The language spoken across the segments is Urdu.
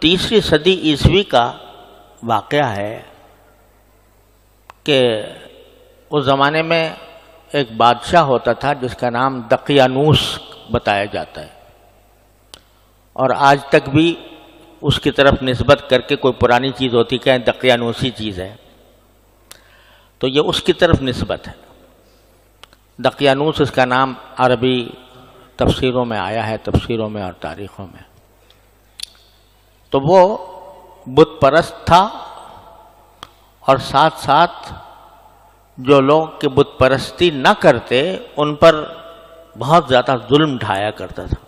تیسری صدی عیسوی کا واقعہ ہے کہ اس زمانے میں ایک بادشاہ ہوتا تھا جس کا نام دقیانوس بتایا جاتا ہے، اور آج تک بھی اس کی طرف نسبت کر کے کوئی پرانی چیز ہوتی کہیں دقیانوسی چیز ہے تو یہ اس کی طرف نسبت ہے۔ دقیانوس اس کا نام عربی تفسیروں میں آیا ہے، تفسیروں میں اور تاریخوں میں۔ تو وہ بت پرست تھا، اور ساتھ ساتھ جو لوگ کہ بت پرستی نہ کرتے ان پر بہت زیادہ ظلم ڈھایا کرتا تھا۔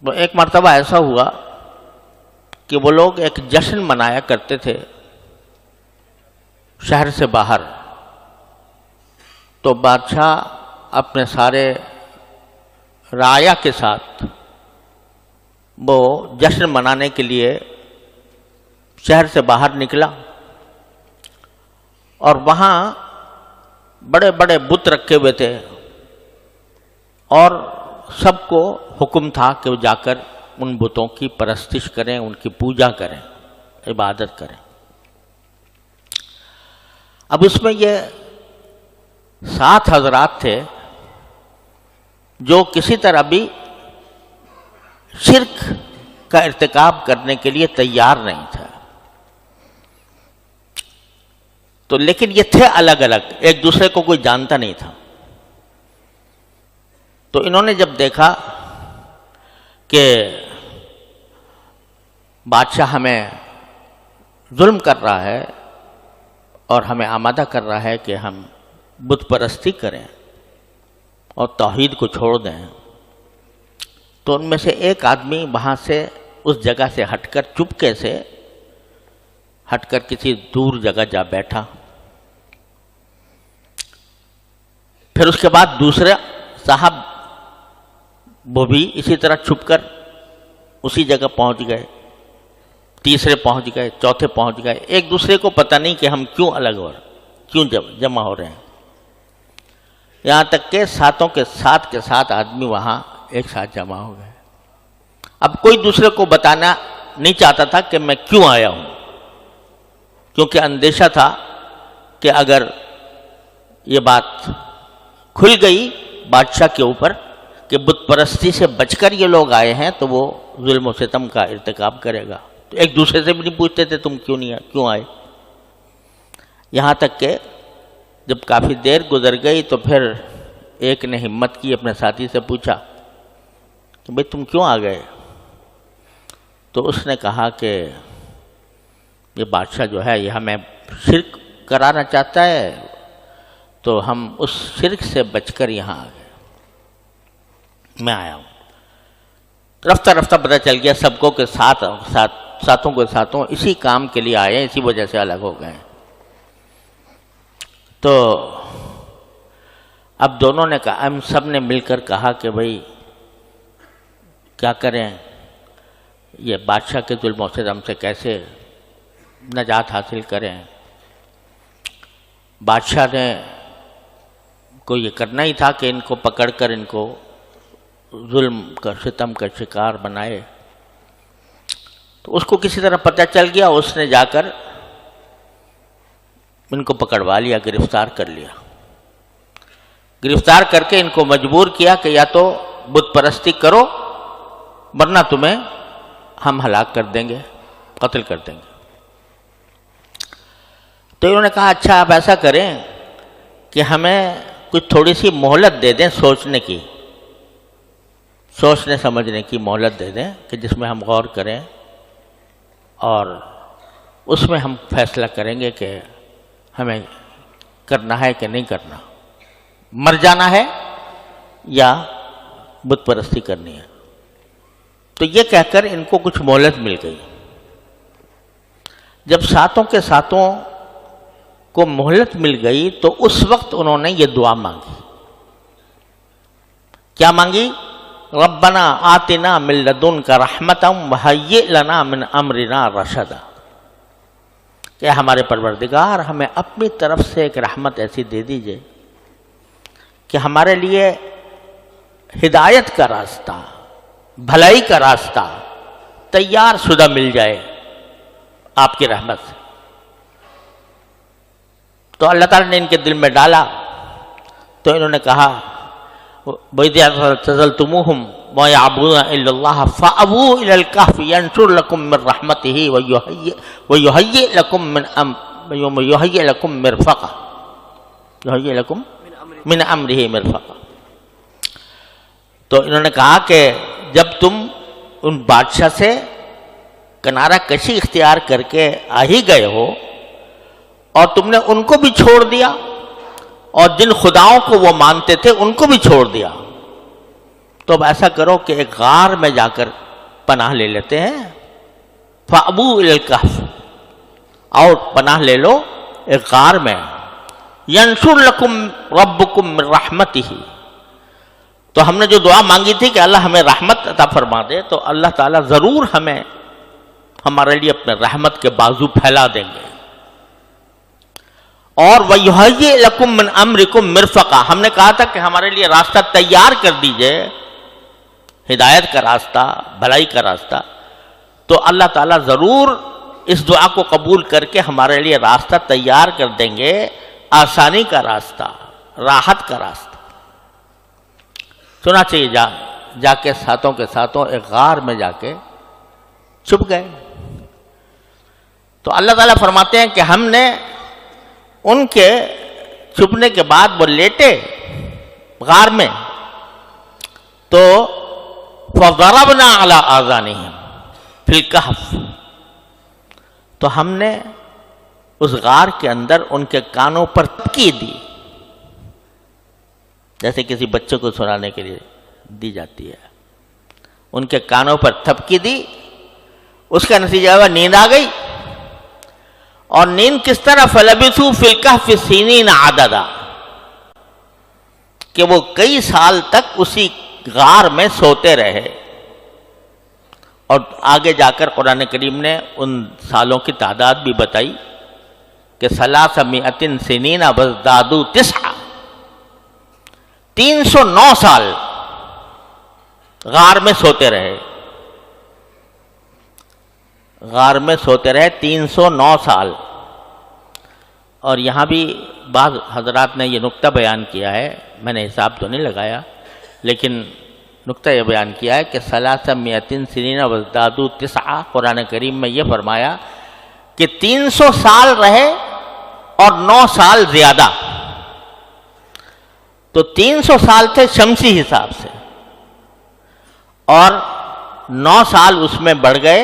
تو ایک مرتبہ ایسا ہوا کہ وہ لوگ ایک جشن منایا کرتے تھے شہر سے باہر، تو بادشاہ اپنے سارے رعایا کے ساتھ وہ جشن منانے کے لیے شہر سے باہر نکلا، اور وہاں بڑے بڑے بت رکھے ہوئے تھے، اور سب کو حکم تھا کہ وہ جا کر ان بتوں کی پرستش کریں، ان کی پوجا کریں، عبادت کریں۔ اب اس میں یہ 7 حضرات تھے جو کسی طرح بھی شرک کا ارتکاب کرنے کے لیے تیار نہیں تھا، تو لیکن یہ تھے الگ الگ، ایک دوسرے کو کوئی جانتا نہیں تھا۔ تو انہوں نے جب دیکھا کہ بادشاہ ہمیں ظلم کر رہا ہے اور ہمیں آمادہ کر رہا ہے کہ ہم بت پرستی کریں اور توحید کو چھوڑ دیں، تو ان میں سے ایک آدمی وہاں سے اس جگہ سے ہٹ کر چپکے سے ہٹ کر کسی دور جگہ جا بیٹھا۔ پھر اس کے بعد دوسرے صاحب وہ بھی اسی طرح چھپ کر اسی جگہ پہنچ گئے، تیسرے پہنچ گئے، چوتھے پہنچ گئے۔ ایک دوسرے کو پتہ نہیں کہ ہم کیوں الگ ہو رہے ہیں، کیوں جمع ہو رہے ہیں، یہاں تک کہ 7 کے 7 آدمی وہاں ایک ساتھ جمع ہو گئے۔ اب کوئی دوسرے کو بتانا نہیں چاہتا تھا کہ میں کیوں آیا ہوں، کیونکہ اندیشہ تھا کہ اگر یہ بات کھل گئی بادشاہ کے اوپر کہ بت پرستی سے بچ کر یہ لوگ آئے ہیں تو وہ ظلم و ستم کا ارتکاب کرے گا، تو ایک دوسرے سے بھی نہیں پوچھتے تھے تم کیوں آئے۔ یہاں تک کہ جب کافی دیر گزر گئی تو پھر ایک نے ہمت کی، اپنے ساتھی سے پوچھا کہ بھئی تم کیوں آ گئے؟ تو اس نے کہا کہ یہ بادشاہ جو ہے یہ ہمیں شرک کرانا چاہتا ہے، تو ہم اس شرک سے بچ کر یہاں آ گئے، میں آیا ہوں۔ رفتہ رفتہ پتہ چل گیا سب کو کہ ساتوں کے ساتوں اسی کام کے لیے آئے ہیں، اسی وجہ سے الگ ہو گئے ہیں۔ تو اب دونوں نے کہا، ہم سب نے مل کر کہا کہ بھئی کیا کریں، یہ بادشاہ کے ظلم و ستم سے کیسے نجات حاصل کریں۔ بادشاہ نے کو یہ کرنا ہی تھا کہ ان کو پکڑ کر ان کو ظلم کا ستم کا شکار بنائے۔ تو اس کو کسی طرح پتہ چل گیا، اس نے جا کر ان کو پکڑوا لیا، گرفتار کر لیا۔ گرفتار کر کے ان کو مجبور کیا کہ یا تو بت پرستی کرو ورنہ تمہیں ہم ہلاک کر دیں گے، قتل کر دیں گے۔ تو انہوں نے کہا اچھا آپ ایسا کریں کہ ہمیں کچھ تھوڑی سی مہلت دے دیں، سوچنے سمجھنے کی مہلت دے دیں کہ جس میں ہم غور کریں اور اس میں ہم فیصلہ کریں گے کہ ہمیں کرنا ہے کہ نہیں کرنا، مر جانا ہے یا بت پرستی کرنی ہے۔ تو یہ کہہ کر ان کو کچھ مہلت مل گئی۔ جب 7 کے 7 کو مہلت مل گئی تو اس وقت انہوں نے یہ دعا مانگی۔ کیا مانگی؟ ربنا آتنا من لدنک رحمتا وہیئ لنا من امرنا رشدا، کہ ہمارے پروردگار ہمیں اپنی طرف سے ایک رحمت ایسی دے دیجئے کہ ہمارے لیے ہدایت کا راستہ، بھلائی کا راستہ تیار شدہ مل جائے آپ کی رحمت سے. تو اللہ تعالیٰ نے ان کے دل میں ڈالا تو انہوں نے کہا وَإِذْ اعْتَزَلْتُمُوهُمْ وَمَا يَعْبُدُونَ إِلَّا اللَّهَ فَأْوُوا إِلَى الْكَهْفِ يَنشُرْ لَكُم مِّن رَّحْمَتِهِ وَيُهَيِّئْ لَكُم مِّنْ أَمْرِهِ مِرْفَقًا. تو انہوں نے کہا کہ جب تم ان بادشاہ سے کنارہ کشی اختیار کر کے آ ہی گئے ہو اور تم نے ان کو بھی چھوڑ دیا اور جن خداؤں کو وہ مانتے تھے ان کو بھی چھوڑ دیا، تو اب ایسا کرو کہ ایک غار میں جا کر پناہ لے لیتے ہیں. فَأْوُوا إِلَى الْكَهْفِ، اور پناہ لے لو ایک غار میں. يَنشُرْ لَكُمْ رَبُّكُمْ مِنْ رَحْمَتِهِ، تو ہم نے جو دعا مانگی تھی کہ اللہ ہمیں رحمت عطا فرما دے، تو اللہ تعالیٰ ضرور ہمیں ہمارے لیے اپنے رحمت کے بازو پھیلا دیں گے. اور وَيُهَيِّئْ لَكُم مِّنْ أَمْرِكُمْ مِرْفَقًا، ہم نے کہا تھا کہ ہمارے لیے راستہ تیار کر دیجئے، ہدایت کا راستہ، بھلائی کا راستہ. تو اللہ تعالیٰ ضرور اس دعا کو قبول کر کے ہمارے لیے راستہ تیار کر دیں گے، آسانی کا راستہ، راحت کا راستہ. چنانچہ جا کے ساتھوں کے ساتھوں ایک غار میں جا کے چھپ گئے. تو اللہ تعالیٰ فرماتے ہیں کہ ہم نے ان کے چھپنے کے بعد وہ لیٹے غار میں، تو فَضَرَبْنَا عَلَىٰ آذَانِهِمْ فِي الْكَهْفِ، تو ہم نے اس غار کے اندر ان کے کانوں پر تھپکی دی، جیسے کسی بچے کو سنانے کے لیے دی جاتی ہے. ان کے کانوں پر تھپکی دی، اس کا نتیجہ ہوا نیند آ گئی. اور نیند کس طرح؟ فَلَبِثُوا فِي الْكَهْفِ سِنِينَ عَدَدًا، کہ وہ کئی سال تک اسی غار میں سوتے رہے. اور آگے جا کر قرآن کریم نے ان سالوں کی تعداد بھی بتائی کہ 300 سنین وازدادوا 9، 309 سال غار میں سوتے رہے، غار میں سوتے رہے 309 سال. اور یہاں بھی بعض حضرات نے یہ نقطہ بیان کیا ہے، میں نے حساب تو نہیں لگایا، لیکن نقطہ یہ بیان کیا ہے کہ 300 سنین وازدادوا 9، قرآن کریم میں یہ فرمایا کہ 300 سال رہے اور 9 سال زیادہ. تو 300 سال تھے شمسی حساب سے، اور 9 سال اس میں بڑھ گئے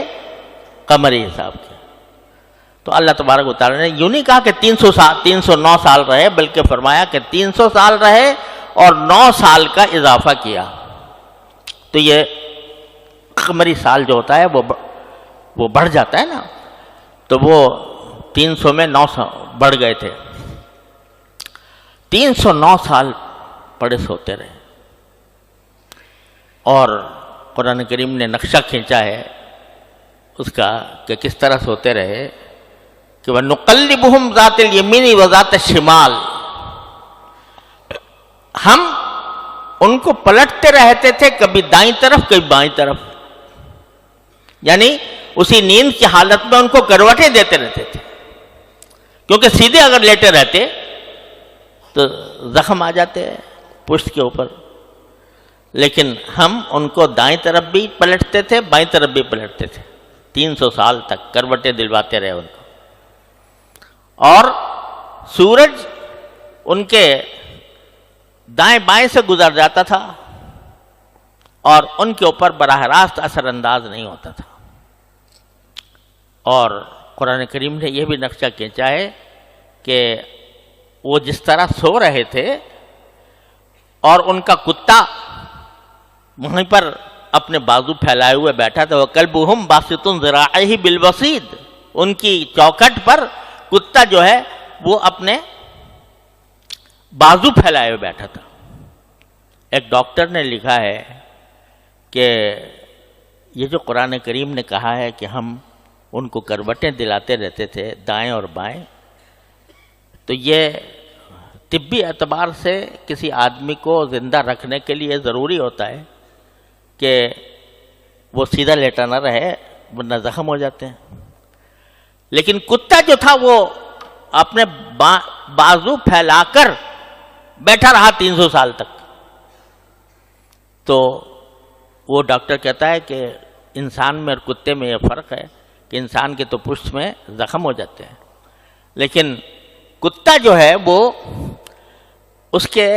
قمری حساب کے. تو اللہ تبارک و تعالیٰ نے یوں نہیں کہا کہ 309 سال رہے، بلکہ فرمایا کہ 300 سال رہے اور 9 سال کا اضافہ کیا. تو یہ قمری سال جو ہوتا ہے وہ بڑھ جاتا ہے نا، تو وہ 300 میں 9 بڑھ گئے تھے. 309 سال پڑے سوتے رہے. اور قرآن کریم نے نقشہ کھینچا ہے اس کا کہ کس طرح سوتے رہے کہ وَنُقَلِّبُهُمْ ذَاتَ الْيَمِينِ وَذَاتَ الشِّمَالِ، ہم ان کو پلٹتے رہتے تھے، کبھی دائیں طرف کبھی بائیں طرف، یعنی اسی نیند کی حالت میں ان کو کروٹیں دیتے رہتے تھے، کیونکہ سیدھے اگر لیٹے رہتے تو زخم آ جاتے پشت کے اوپر. لیکن ہم ان کو دائیں طرف بھی پلٹتے تھے، بائیں طرف بھی پلٹتے تھے. 300 سال تک کروٹیں دلواتے رہے ان کو. اور سورج ان کے دائیں بائیں سے گزر جاتا تھا اور ان کے اوپر براہ راست اثر انداز نہیں ہوتا تھا. اور قرآن کریم نے یہ بھی نقشہ کھینچا ہے کہ وہ جس طرح سو رہے تھے اور ان کا کتا وہیں پر اپنے بازو پھیلائے ہوئے بیٹھا تھا. وَكَلْبُهُمْ بَاسِطٌ ذِرَاعَيْهِ بِالْوَصِيدِ، ان کی چوکھٹ پر کتا جو ہے وہ اپنے بازو پھیلائے ہوئے بیٹھا تھا. ایک ڈاکٹر نے لکھا ہے کہ یہ جو قرآن کریم نے کہا ہے کہ ہم ان کو کروٹیں دلاتے رہتے تھے دائیں اور بائیں، تو یہ طبی اعتبار سے کسی آدمی کو زندہ رکھنے کے لیے ضروری ہوتا ہے کہ وہ سیدھا لیٹا نہ رہے، ورنہ زخم ہو جاتے ہیں. لیکن کتا جو تھا وہ اپنے بازو پھیلا کر بیٹھا رہا 300 سال تک. تو وہ ڈاکٹر کہتا ہے کہ انسان میں اور کتے میں یہ فرق ہے کہ انسان کے تو پشت میں زخم ہو جاتے ہیں، لیکن کتا جو ہے وہ اس کے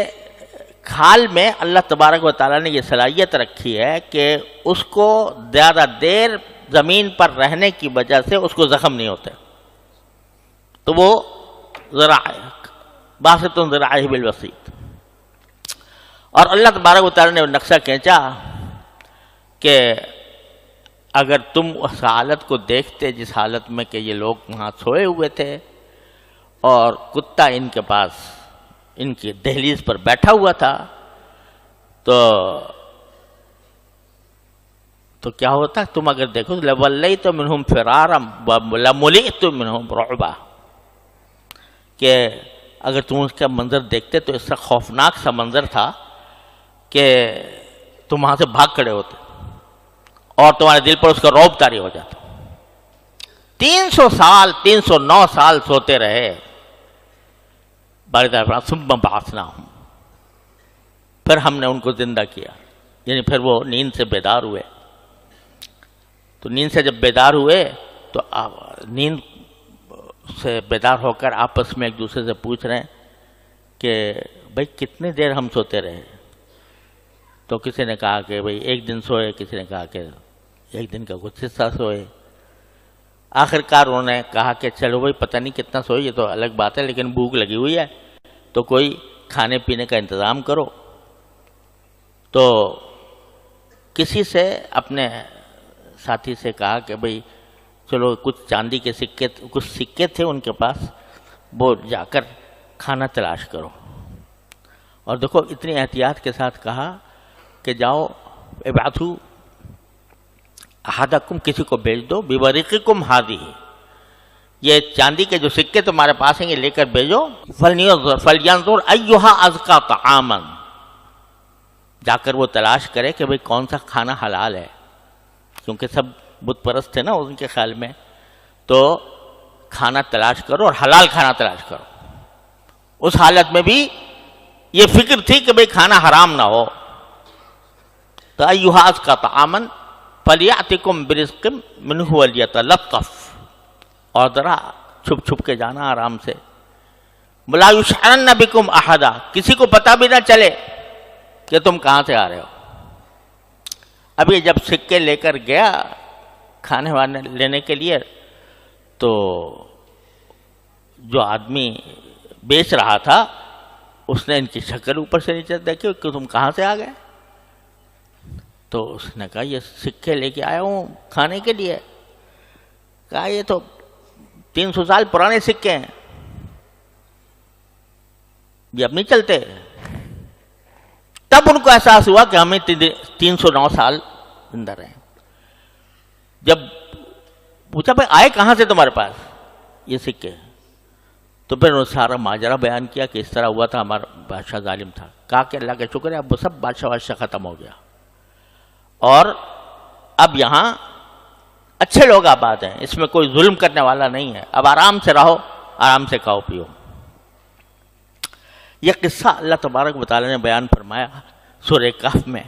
کھال میں اللہ تبارک و تعالیٰ نے یہ صلاحیت رکھی ہے کہ اس کو زیادہ دیر زمین پر رہنے کی وجہ سے اس کو زخم نہیں ہوتے. تو وہ باسط ذراعہ بالوسیط. اور اللہ تبارک و تعالیٰ نے نقشہ کھینچا کہ اگر تم اس حالت کو دیکھتے جس حالت میں کہ یہ لوگ وہاں سوئے ہوئے تھے اور کتا ان کے پاس ان کی دہلیز پر بیٹھا ہوا تھا، تو کیا ہوتا؟ تم اگر دیکھو لَوَلَّيْتُ مِنْهُمْ فِرَارًا وَلَمُلِئْتُ مِنْهُمْ رُعْبًا، کہ اگر تم اس کا منظر دیکھتے تو اس کا خوفناک سا منظر تھا کہ تم وہاں سے بھاگ کھڑے ہوتے اور تمہارے دل پر اس کا رعب طاری ہو جاتا. 300 سال 309 سال سوتے رہے. ثم بعثناہم، پھر ہم نے ان کو زندہ کیا، یعنی پھر وہ نیند سے بیدار ہوئے. تو نیند سے جب بیدار ہوئے تو نیند سے بیدار ہو کر آپس میں ایک دوسرے سے پوچھ رہے ہیں کہ بھائی کتنے دیر ہم سوتے رہے؟ تو کسی نے کہا کہ بھائی 1 دن سوئے، کسی نے کہا کہ 1 دن کا کچھ حصہ سوئے. آخرکار انہوں نے کہا کہ چلو بھائی پتہ نہیں کتنا سوئے، یہ تو الگ بات ہے، لیکن بھوک لگی ہوئی ہے تو کوئی کھانے پینے کا انتظام کرو. تو کسی سے اپنے ساتھی سے کہا کہ بھئی چلو کچھ چاندی کے سکے، کچھ سکے تھے ان کے پاس، وہ جا کر کھانا تلاش کرو. اور دیکھو اتنی احتیاط کے ساتھ کہا کہ جاؤ ابعثوا احدکم، کسی کو بھیج دو، بورقکم ہذہ، یہ چاندی کے جو سکے تمہارے پاس ہیں یہ لے کر بھیجو. فلینظر ایھا ازکی طعاما، جا کر وہ تلاش کرے کہ بھئی کون سا کھانا حلال ہے، کیونکہ سب بت پرست تھے نا ان کے خیال میں. تو کھانا تلاش کرو اور حلال کھانا تلاش کرو. اس حالت میں بھی یہ فکر تھی کہ بھئی کھانا حرام نہ ہو. تو ایھا ازکی طعاما فلیأتکم برزق منہ ولیتلطف، اور ذرا چھپ چھپ کے جانا آرام سے. ولا یشعرن بکم احدا، کسی کو پتہ بھی نہ چلے کہ تم کہاں سے آ رہے ہو. اب یہ جب سکے لے کر گیا کھانے وانے لینے کے لیے، تو جو آدمی بیچ رہا تھا اس نے ان کی شکل اوپر سے نیچے دیکھی کہ تم کہاں سے آ گئے. تو اس نے کہا یہ سکے لے کے آیا ہوں کھانے کے لیے. کہا یہ تو 300 سال پرانے سکے ہیں، یہ اب نہیں چلتے. تب ان کو احساس ہوا کہ ہمیں 309 سال زندہ رہے. جب پوچھا بھائی آئے کہاں سے تمہارے پاس یہ سکے، تو پھر انہوں نے سارا ماجرا بیان کیا کہ اس طرح ہوا تھا، ہمارا بادشاہ ظالم تھا. کہا کہ اللہ کا شکر ہے اب وہ سب بادشاہ ختم ہو گیا، اور اب یہاں اچھے لوگ آباد ہیں، اس میں کوئی ظلم کرنے والا نہیں ہے، اب آرام سے رہو، آرام سے کھاؤ پیو. یہ قصہ اللہ تبارک و تعالیٰ نے بیان فرمایا سورہ کہف میں.